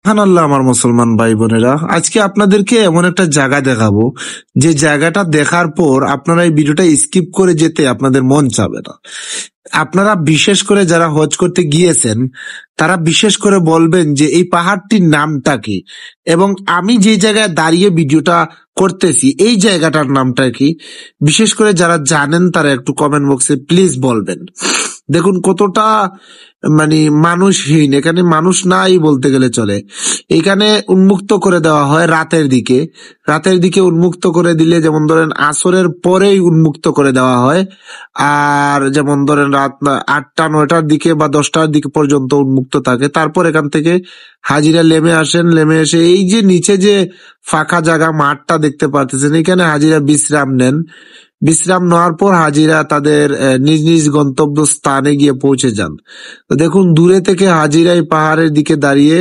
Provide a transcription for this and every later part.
সুবহানাল্লাহ আমার মুসলমান ভাই বোনেরা, আজকে আপনাদেরকে এমন একটা জায়গা দেখাবো যে জায়গাটা দেখার পর আপনারা এই ভিডিওটা স্কিপ করে যেতে আপনাদের মন চাবে না। আপনারা বিশেষ করে যারা হজ করতে গিয়েছেন তারা বিশেষ করে বলবেন যে এই পাহাড়টির নামটা কি, এবং আমি যে জায়গায় দাঁড়িয়ে ভিডিওটা করতেছি এই জায়গাটার নামটা কি। বিশেষ করে যারা জানেন তারা একটু কমেন্ট বক্সে প্লিজ বলবেন। দেখুন কতটা মানে মানুষহীন, এখানে মানুষ নাই বলতে গেলে চলে। এখানে উন্মুক্ত করে দেওয়া হয় রাতের দিকে উন্মুক্ত করে দিলে, যেমন ধরেন আসরের পরেই উন্মুক্ত করে দেওয়া হয়। আর যেমন ধরেন রাত 8টা 9টার দিকে বা 10টার দিকে পর্যন্ত উন্মুক্ত থাকে। তারপর এখান থেকে হাজিরা নেমে আসেন, নেমে এসে এই যে নিচে যে ফাঁকা জায়গা মাঠটা দেখতে পারতেছেন, এখানে হাজিরা বিশ্রাম নেন। বিশ্রাম নেওয়ার পর হাজিরা তাদের নিজ নিজ গন্তব্য স্থানে গিয়ে পৌঁছে যান। তো দেখুন দূরে থেকে হাজিরা এই পাহাড়ের দিকে দাঁড়িয়ে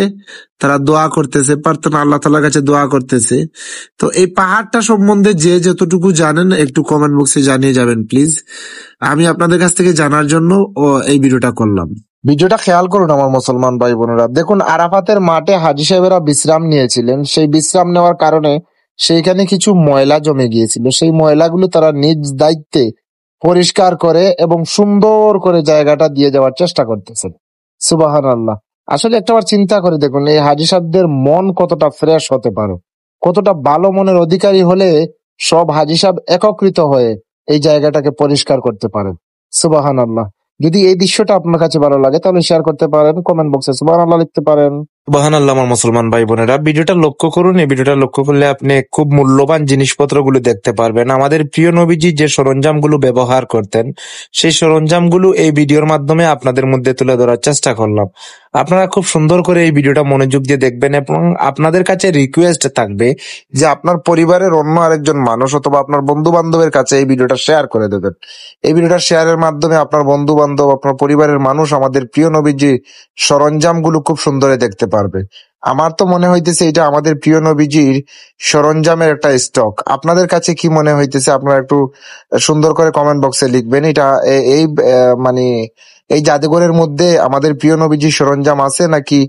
তারা দোয়া করতেছে, প্রার্থনা আল্লাহ তাআলার কাছে দোয়া করতেছে। তো এই পাহাড়টা সম্বন্ধে যে যতটুকু জানেন একটু কমেন্ট বক্সে জানিয়ে যাবেন প্লিজ। আমি আপনাদের কাছ থেকে জানার জন্য এই ভিডিওটা করলাম। ভিডিওটা খেয়াল করুন আমার মুসলমান ভাই বোনেরা। দেখুন আরাফাতের মাঠে হাজী সাহেবেরা বিশ্রাম নিয়েছিলেন। সেই বিশ্রাম নেওয়ার কারণে সেইখানে কিছু ময়লা জমে গিয়েছিল। সেই ময়লাগুলো তারা নিজ দায়িত্বে পরিষ্কার করে এবং সুন্দর করে জায়গাটা দিয়ে যাওয়ার চেষ্টা করতেছেন। সুবহানাল্লাহ। আসলে একটাবার চিন্তা করে দেখুন এই হাজী সাহেবদের মন কতটা ফ্রেশ হতে পারে, কতটা ভালো মনের অধিকারী হলে সব হাজী সাহেব একত্রিত হয়ে এই জায়গাটাকে পরিষ্কার করতে পারেন। সুবহানাল্লাহ। যদি এই দৃশ্যটা আপনার কাছে ভালো লাগে তাহলে শেয়ার করতে পারেন, কমেন্ট বক্সে সুবহানাল্লাহ লিখতে পারেন। সুবহানাল্লাহ আমার মুসলমান ভাই বোনেরা, ভিডিওটা লক্ষ্য করুন। এই ভিডিওটা লক্ষ্য করলে আপনি খুব মূল্যবান জিনিসপত্রগুলো দেখতে পারবেন। আমাদের প্রিয় নবীজি যে সরঞ্জামগুলো ব্যবহার করতেন সেই সরঞ্জামগুলো এই ভিডিওর মাধ্যমে আপনাদের মধ্যে তুলে ধরার চেষ্টা করলাম। আপনারা খুব সুন্দর করে এই ভিডিওটা মনোযোগ দিয়ে দেখবেন এবং আপনাদের কাছে রিকোয়েস্ট থাকবে যে আপনার পরিবারের অন্য আরেকজন মানুষ অথবা আপনার বন্ধু বান্ধবের কাছে এই ভিডিওটা শেয়ার করে দেবেন। এই ভিডিওটা শেয়ারের মাধ্যমে আপনার বন্ধু বান্ধব, আপনার পরিবারের মানুষ আমাদের প্রিয় নবীজি সরঞ্জামগুলো খুব সুন্দরে দেখতে পারবে। আমার তো মনে হইতেছে এটা আমাদের প্রিয় নবীজির সরঞ্জামের একটা স্টক। আপনাদের কাছে কি মনে হইতেছে আপনারা একটু সুন্দর করে কমেন্ট বক্সে লিখবেন। এটা এই মানে এই জাদুঘরের মধ্যে আমাদের প্রিয় নবীজির সরঞ্জাম আছে নাকি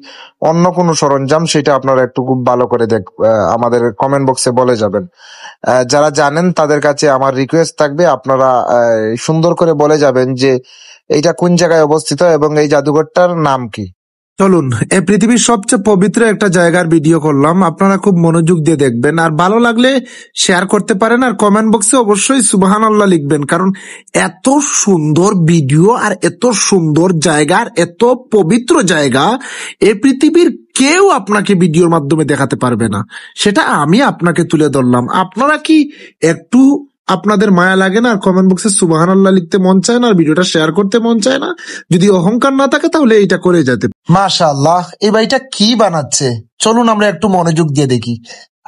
অন্য কোনো সরঞ্জাম, সেটা আপনারা একটু খুব ভালো করে আমাদের কমেন্ট বক্সে বলে যাবেন। যারা জানেন তাদের কাছে আমার রিকোয়েস্ট থাকবে আপনারা সুন্দর করে বলে যাবেন যে এইটা কোন জায়গায় অবস্থিত এবং এই জাদুঘরটার নাম কি। চলুন, এই পৃথিবীর সবচেয়ে পবিত্র একটা জায়গার ভিডিও করলাম, আপনারা খুব মনোযোগ দিয়ে দেখবেন। আর ভালো লাগলে শেয়ার করতে পারেন, আর কমেন্ট বক্সে অবশ্যই সুবহানাল্লাহ লিখবেন, কারণ এত সুন্দর ভিডিও আর এত সুন্দর জায়গার এত পবিত্র জায়গা এই পৃথিবীর কেউ আপনাকে ভিডিওর মাধ্যমে দেখাতে পারবে না। সেটা আমি আপনাকে তুলে ধরলাম। আপনারা কি একটু আপনাদের মায়া লাগে না? আর কমেন্ট বক্সে সুবহানাল্লাহ লিখতে মন চায় না, আর ভিডিওটা শেয়ার করতে মন চায় না? যদি অহংকার না থাকে তাহলে এইটা করে যেতে। মাশাআল্লাহ, এই বাড়িটা কি বানাচ্ছে, চলুন আমরা একটু মনোযোগ দিয়ে দেখি।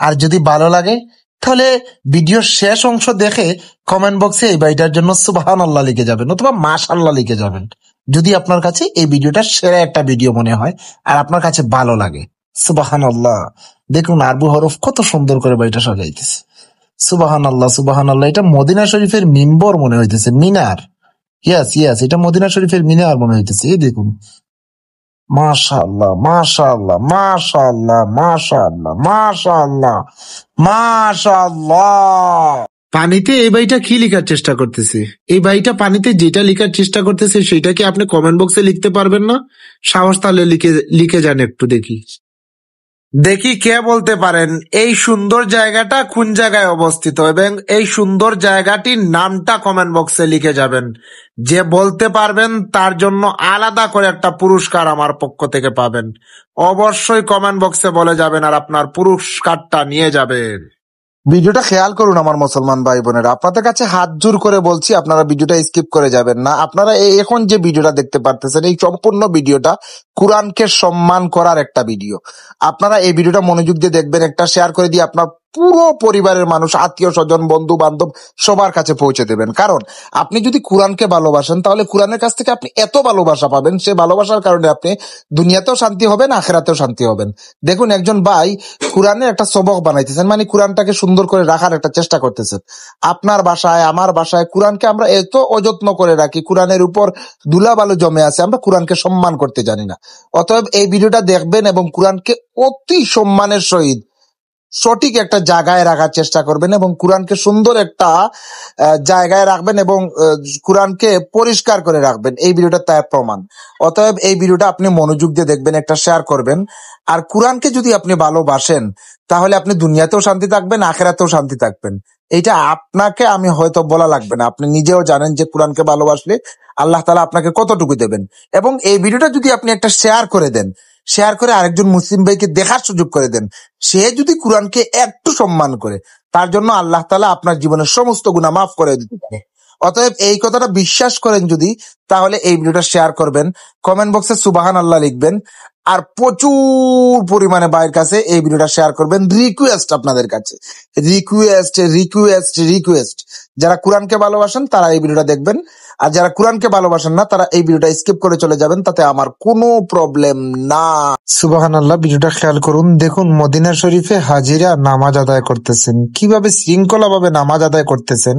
আর যদি ভালো লাগে তাহলে ভিডিওর শেষ অংশ দেখে কমেন্ট বক্সে এই বাড়িটার জন্য সুবহানাল্লাহ লিখে যাবেন অথবা মাশাআল্লাহ লিখে যাবেন, যদি আপনার কাছে এই ভিডিওটা সেরা একটা ভিডিও মনে হয় আর আপনার কাছে ভালো লাগে। সুবহানাল্লাহ। দেখুন আরবি হরফ কত সুন্দর করে বাড়িটা সাজাইতেছে। সুবহানাল্লাহ সুবহানাল্লাহ। এটা মদিনা শরীফের মিম্বর মনে হইতেছে, মিনার। ইয়াস, এটা মদিনা শরীফের মিনার মনে হইতেছে। এই দেখুন, মাশাআল্লাহ মাশাআল্লাহ মাশাআল্লাহ মাশাআল্লাহ মাশাআল্লাহ মাশাআল্লাহ। পানিতে এই বাড়িটা কি লেখার চেষ্টা করতেছে? এই বাড়িটা পানিতে যেটা লেখার চেষ্টা করতেছে সেটা কি আপনি কমেন্ট বক্সে লিখতে পারবেন না? সাহস তাহলে লিখে যান একটু দেখি। দেখি কে বলতে পারেন এই সুন্দর জায়গাটা কোন জায়গায় অবস্থিত, এবং এই সুন্দর জায়গাটির নামটা কমেন্ট বক্সে লিখে যাবেন। যে বলতে পারবেন তার জন্য আলাদা করে একটা পুরস্কার আমার পক্ষ থেকে পাবেন। অবশ্যই কমেন্ট বক্সে বলে যাবেন আর আপনার পুরস্কারটা নিয়ে যাবেন। ভিডিওটা খেয়াল করুন আমার মুসলমান ভাই বোনেরা, আপনাদের কাছে হাত জোর করে বলছি আপনারা ভিডিওটা স্কিপ করে যাবেন না। আপনারা এখন যে ভিডিওটা দেখতে পারতেছেন এই সম্পূর্ণ ভিডিওটা কোরআনকে সম্মান করার একটা ভিডিও। আপনারা এই ভিডিওটা মনোযোগ দিয়ে দেখবেন, একটা শেয়ার করে দিয়ে আপনার পুরো পরিবারের মানুষ, আত্মীয় স্বজন, বন্ধু বান্ধব সবার কাছে পৌঁছে দেবেন। কারণ আপনি যদি কোরআনকে ভালোবাসেন তাহলে কোরআনের কাছ থেকে আপনি এত ভালোবাসা পাবেন, সে ভালোবাসার কারণে আপনি দুনিয়াতেও শান্তি হবেন, আখেরাতেও শান্তি হবেন। দেখুন, একজন ভাই কোরআনের একটা সবক বানাইতেছেন, মানে কোরআনটাকে সুন্দর করে রাখার একটা চেষ্টা করতেছেন। আপনার বাসায়, আমার বাসায় কোরআনকে আমরা এত অযত্ন করে রাখি, কোরআনের উপর ধুলাবালু জমে আছে, আমরা কোরআনকে সম্মান করতে জানি না। অতএব এই ভিডিওটা দেখবেন এবং কোরআনকে অতি সম্মানের সহিত সঠিক একটা জায়গায় রাখার চেষ্টা করবেন এবং কোরআনকে সুন্দর একটা জায়গায় রাখবেন এবং কোরআনকে পরিষ্কার করে রাখবেন। এই ভিডিওটা তার প্রমাণ। অতএব এই ভিডিওটা আপনি মনোযোগ দিয়ে দেখবেন, একটা শেয়ার করবেন। আর কোরআনকে যদি আপনি ভালোবাসেন তাহলে আপনি দুনিয়াতেও শান্তি থাকবেন, আখেরাতেও শান্তি থাকবেন। এটা আপনাকে আমি হয়তো বলা লাগবে না, আপনি নিজেও জানেন যে কোরআনকে ভালোবাসলে আল্লাহ তাআলা আপনাকে কতটুকু দেবেন। এবং এই ভিডিওটা যদি আপনি একটা শেয়ার করে দেন, শেয়ার করে আরেকজন মুসলিম ভাইকে দেখার সুযোগ করে দেন, সে যদি কোরআনকে একটু সম্মান করে, তার জন্য আল্লাহ তাআলা আপনার জীবনের সমস্ত গুনাহ মাফ করে দিতে পারে। অতএব এই কথাটা বিশ্বাস করেন যদি, তাহলে এই ভিডিওটা শেয়ার করবেন, কমেন্ট বক্সে সুবহানাল্লাহ লিখবেন, আর প্রচুর পরিমাণে ভাইয়ের কাছে এই ভিডিওটা শেয়ার করবেন। রিকোয়েস্ট আপনাদের কাছে, রিকোয়েস্ট রিকোয়েস্ট রিকোয়েস্ট, যারা কোরআনকে ভালোবাসেন তারা এই ভিডিওটা দেখবেন, আর যারা কোরআনকে ভালোবাসেন না তারা এই ভিডিওটা স্কিপ করে চলে যাবেন, তাতে আমার কোনো প্রবলেম না। সুবহানাল্লাহ, ভিডিওটা খেয়াল করুন। দেখুন, মদিনা শরীফে হাজিরা নামাজ আদায় করতেছেন, কিভাবে শৃঙ্খলা ভাবে নামাজ আদায় করতেছেন,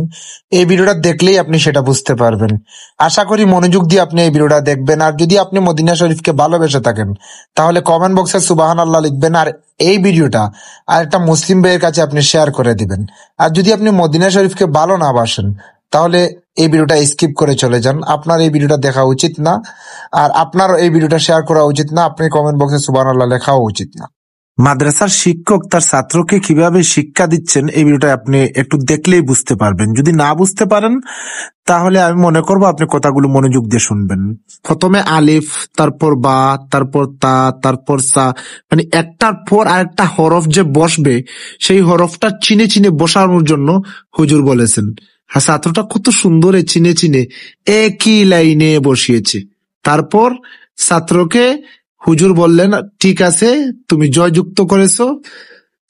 এই ভিডিওটা দেখলেই আপনি সেটা বুঝতে পারবেন। আশা করি মনোযোগ দিয়ে আপনি এই ভিডিওটা দেখবেন। আর যদি আপনি মদিনা শরীফকে ভালোবেসে থাকেন তাহলে কমেন্ট বক্সে সুবহানাল্লাহ লিখবেন, আর এই ভিডিওটা আর একটা মুসলিম ভাইয়ের কাছে আপনি শেয়ার করে দিবেন। আর যদি আপনি মদিনা শরীফকে ভালো না বাসেন তাহলে এই ভিডিওটা স্কিপ করে চলে যান, আপনার এই ভিডিওটা দেখা উচিত না, আর আপনার এই ভিডিওটা শেয়ার করা উচিত না, আপনি কমেন্ট বক্সে সুবহানাল্লাহ লেখাও উচিত না। মাদ্রাসার শিক্ষক তার ছাত্রকে কিভাবে শিক্ষা দিচ্ছেন এই ভিডিওটা আপনি একটু দেখলেই বুঝতে পারবেন। যদি না বুঝতে পারেন তাহলে আমি মনে করবো আপনি কথাগুলো মনোযোগ দিয়ে শুনবেন। প্রথমে আলিফ, তারপর বা, তারপর তা, তারপর সা, মানে একটার পর আরেকটা হরফ যে বসবে সেই হরফটা চিনে চিনে বসানোর জন্য হুজুর বলেছেন। হ্যাঁ, ছাত্রটা কত সুন্দর চিনে চিনে একই লাইনে বসিয়েছে। তারপর ছাত্রকে হুজুর বললেন, ঠিক আছে, তুমি জয়যুক্ত করেছো,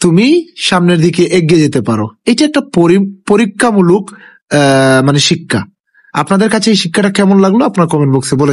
তুমি সামনের দিকে এগিয়ে যেতে পারো। এটা একটা পরীক্ষামূলক মানে শিক্ষা। আপনাদের কাছে এই শিক্ষাটা কেমন লাগলো আপনার কমেন্ট বক্সে বলে